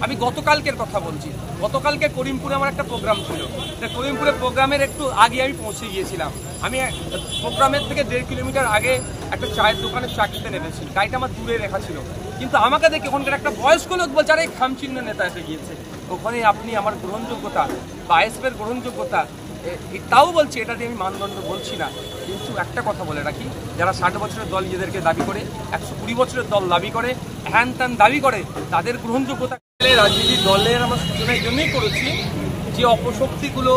আমি গতকালকের কথা বলছি। গতকালকে করিমপুরে আমার একটা প্রোগ্রাম ছিল। করিমপুরে প্রোগ্রামের একটু আগে আমি পৌঁছে গিয়েছিলাম। আমি প্রোগ্রামের থেকে 1.5 কিলোমিটার আগে একটা চায়ের দোকানে চা খেতে নেমেছি। গাড়িটা আমার দূরে রেখা ছিল, কিন্তু আমাকে দেখে ওখানকার একটা বয়স্ক লোক বলছে আরে খামচিহ্ন নেতা এসে গিয়েছে। ওখানে আপনি আমার গ্রহণযোগ্যতা বা আইএসএফের গ্রহণযোগ্যতা তাও বলছি, এটা দিয়ে আমি মানদণ্ড বলছি না। কিন্তু একটা কথা বলে রাখি, যারা 60 বছরের দল নিজেদেরকে দাবি করে, 120 বছরের দল দাবি করে, হ্যান ত্যান দাবি করে, তাদের গ্রহণযোগ্যতা রাজনীতির দলের আমরা সূচনা এই জন্যই করেছি যে অপশক্তিগুলো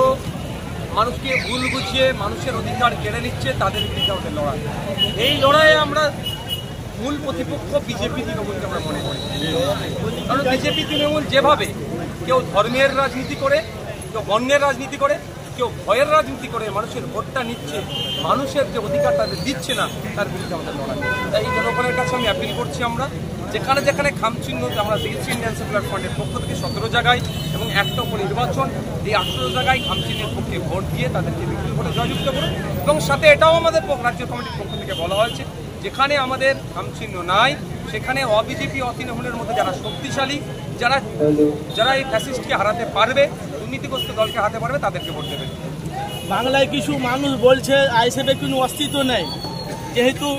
মানুষকে ভুল বুঝিয়ে মানুষের অধিকার কেড়ে নিচ্ছে, তাদের বিরুদ্ধে আমাদের লড়াই। এই লড়াইয়ে আমরা মূল প্রতিপক্ষ বিজেপি তৃণমূলকে আমরা মনে করি। কারণ বিজেপি তৃণমূল যেভাবে কেউ ধর্মের রাজনীতি করে, কেউ বর্ণের রাজনীতি করে, কেউ ভয়ের রাজনীতি করে মানুষের ভোটটা নিচ্ছে, মানুষের যে অধিকার তাদের দিচ্ছে না, তার বিরুদ্ধে আমাদের লড়াই। তাই এই জনগণের কাছে আমি অ্যাপিল করছি, আমরা যেখানে যেখানে খামচিহ্ন আমরা দিয়েছি ইন্ডিয়ান সেকুলার ফ্রন্টের পক্ষ থেকে 17 জায়গায় এবং একটা উপনির্বাচন, এই 18 জায়গায় খামচিহ্নের পক্ষে ভোট দিয়ে তাদেরকে বিপুল ভোটে জয়যুক্ত করুন। এবং সাথে এটাও আমাদের রাজ্য কমিটির পক্ষ থেকে বলা হয়েছে, যেখানে আমাদের খামচিহ্ন নাই সেখানে অবিজেপি অতৃণমূলের মধ্যে যারা শক্তিশালী, যারা এই ফ্যাসিস্টকে হারাতে পারবে, দুর্নীতিগ্রস্ত দলকে হারাতে পারবে, তাদেরকে ভোট দেবেন। বাংলায় কিছু মানুষ বলছে আইএসএফের কোনো অস্তিত্ব নেই, যেহেতু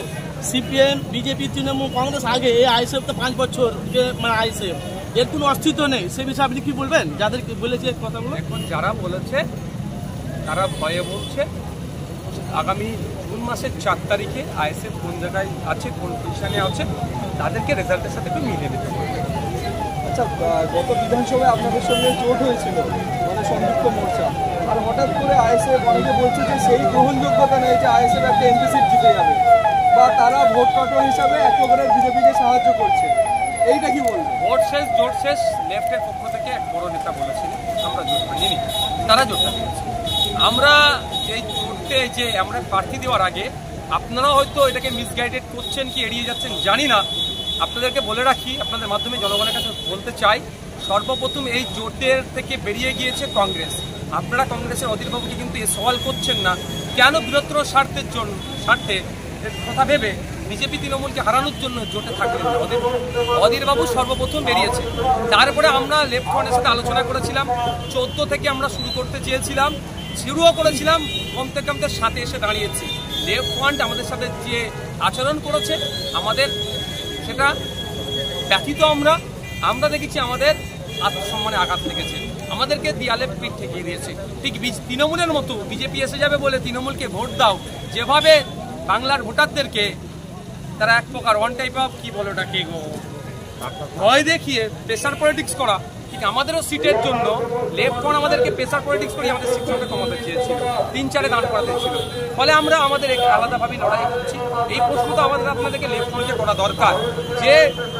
সিপিএম, বিজেপি, তৃণমূল, কংগ্রেস আগে, এই আইএসএফ তো 5 বছর যে মানে আইএসএফ, এর কোনো অস্তিত্ব নেই। সে বিষয়ে আপনি কি বলবেন যাদেরকে বলেছে কথাগুলো? এখন যারা বলেছে তারা ভয়ে বলছে। আগামী জুন মাসের 4 তারিখে আইএসএফ কোন জায়গায় আছে, কোন পজিশনে আছে, তাদেরকে রেজাল্টের সাথে একটু মিলিয়ে দিতে হবে। আচ্ছা, গত বিধানসভায় আপনাদের সঙ্গে জোট হয়েছিল মানে সংযুক্ত মোর্চা, আর হঠাৎ করে আইএসএফ অনেকে বলছে যে সেই গ্রহণযোগ্যতা নেই যে আইএসএফ একটা এমপি সিট জিতে যাবে, বা তারা ভোট কাটন হিসাবে এক প্রকারের বিজেপিকে সাহায্য করছে, এইটা কি বলবো? ভোট শেষ, জোট শেষ, লেফটের পক্ষ থেকে এক বড় নেতা বলেছিলেন আমরা জোট করিনি, তারা জোটটা দিয়েছে। আমরা এই জোটে যে আমরা প্রার্থী দেওয়ার আগে আপনারা হয়তো এটাকে মিসগাইডেড করছেন কি এড়িয়ে যাচ্ছেন জানি না। আপনাদেরকে বলে রাখি, আপনাদের মাধ্যমে জনগণের কাছে বলতে চাই, সর্বপ্রথম এই জোটের থেকে বেরিয়ে গিয়েছে কংগ্রেস। আপনারা কংগ্রেসের অধীরবাবুকে কিন্তু এ সওয়াল করছেন না, কেন বৃহত্তর স্বার্থে কথা ভেবে বিজেপি তৃণমূলকে হারানোর জন্য জোটে থাকলেন। অধীরবাবু সর্বপ্রথম বেরিয়েছে, তারপরে আমরা লেফট ফ্রন্টের সাথে আলোচনা করেছিলাম। 14 থেকে আমরা শুরু করতে চেয়েছিলাম, শুরুও করেছিলাম, কমতে কমতে সাথে এসে দাঁড়িয়েছি। লেফট ফ্রন্ট আমাদের সাথে যে আচরণ করেছে আমাদের সেটা ব্যথিত। আমরা দেখেছি আমাদের আত্মসম্মানে আঘাত লেগেছে, আমাদেরকে দেয়ালে পিঠ ঠেকিয়ে দিয়েছে। ঠিক তৃণমূলের মতো বিজেপি এসে যাবে বলে তৃণমূলকে ভোট দাও, যেভাবে বাংলার ভোটারদেরকে তারা এক প্রকার ওয়ান টাইপ অফ কি বলে ওটাকে ভয় দেখিয়ে প্রেসার পলিটিক্স করা, ঠিক আমাদেরও সিটের জন্য লেফট ফ্রন্ট আমাদেরকে প্রেসার পলিটিক্স করে আমাদের সিটটাকে কমাতে চেয়েছিল, 3-4 দাঁড় করাতে ছিল। ফলে আমরা আমাদের আলাদাভাবে লড়াই করছি। এই প্রশ্ন তো আমাদের আপনাদেরকে লেফট ফ্রন্টকে করা দরকার যে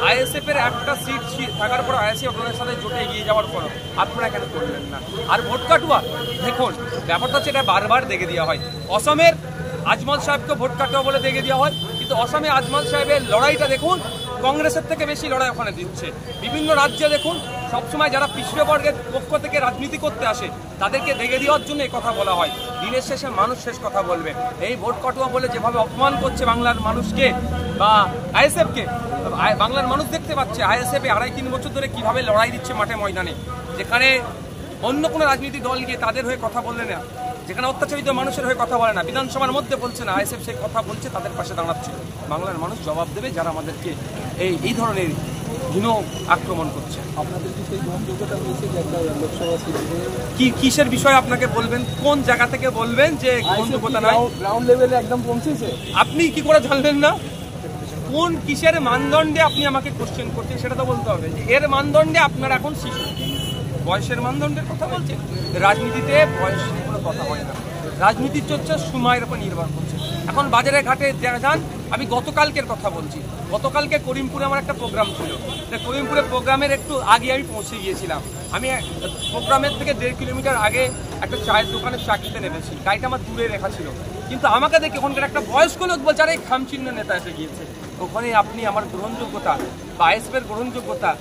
আইএসএফ এর একটা সিট থাকার পর আইএসএফ আপনাদের সাথে জোটে এগিয়ে যাওয়ার পর আপনারা কেন করলেন না? আর ভোট কাটুয়া, দেখুন ব্যাপারটা হচ্ছে এটা বারবার দেখে দেওয়া হয়। অসমের আজমল সাহেবকে ভোট কাটুয়া বলে দেখে দেওয়া হয়, কিন্তু অসমে আজমল সাহেবের লড়াইটা দেখুন, কংগ্রেসের থেকে বেশি লড়াই ওখানে দিচ্ছে। বিভিন্ন রাজ্যে দেখুন সবসময় যারা পিছিয়ে বর্গের পক্ষ থেকে রাজনীতি করতে আসে তাদেরকে দেখে দেওয়ার জন্য এই কথা বলা হয়। দিনের শেষে মানুষ শেষ কথা বলবে। এই ভোট কাটুয়া বলে যেভাবে অপমান করছে বাংলার মানুষকে বা আইএসএফকে, বাংলার মানুষ দেখতে পাচ্ছে আইএসএফ 2.5-3 বছর ধরে কিভাবে লড়াই দিচ্ছে মাঠে ময়দানে, যেখানে অন্য কোনো রাজনীতি দল গিয়ে তাদের হয়ে কথা বললে না, যেখানে অত্যাচারিত মানুষের হয়ে কথা বলে না, বিধানসভার মধ্যে বলছে না, আইএসএফ সেই কথা বলছে, তাদের পাশে দাঁড়াচ্ছে। বাংলার মানুষ জবাব দেবে যারা আমাদেরকে এই ধরনের হীন আক্রমণ করছে। আপনাদের কি সেই গ্রহণযোগ্যতা হয়েছে যে একটা লোকসভা সিট কিসের বিষয়ে আপনাকে বলবেন, কোন জায়গা থেকে বলবেন যে গ্রহণযোগ্যতা নাই? গ্রাউন্ড লেভেলে একদম পৌঁছেছে। আপনি কি করে জানলেন না? কোন কিসের মানদণ্ডে আপনি আমাকে কোশ্চেন করছেন সেটা তো বলতে হবে। এর মানদণ্ডে আপনারা এখন শিশু, বয়সের মানদণ্ডের কথা বলছেন। রাজনীতিতে বয়সের কোনো কথা হয় না, রাজনীতির চর্চা সময়ের উপর নির্ভর করছে। এখন বাজারে ঘাটে যান, আমি গতকালকের কথা বলছি। গতকালকে করিমপুরে আমার একটা প্রোগ্রাম ছিল। করিমপুরে প্রোগ্রামের একটু আগে আমি পৌঁছে গিয়েছিলাম। আমি প্রোগ্রামের থেকে 1.5 কিলোমিটার আগে একটা চায়ের দোকানে চা খেতে নেমেছি। গাড়িটা আমার দূরে রেখা ছিল, কিন্তু আমাকে দেখে ওখানকার একটা বয়স্ক লোক বলছে আরে খামচিহ্ন নেতা এসে গিয়েছে। ওখানে আপনি আমার গ্রহণযোগ্যতা বা আইএসএফের গ্রহণযোগ্যতা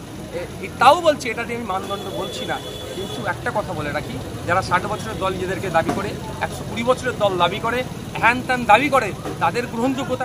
তাও বলছি, এটা দিয়ে আমি মানদণ্ড বলছি না। কিন্তু একটা কথা বলে রাখি, যারা 60 বছরের দল নিজেদেরকে দাবি করে, 120 বছরের দল দাবি করে, হ্যান ত্যান দাবি করে, তাদের গ্রহণযোগ্যতা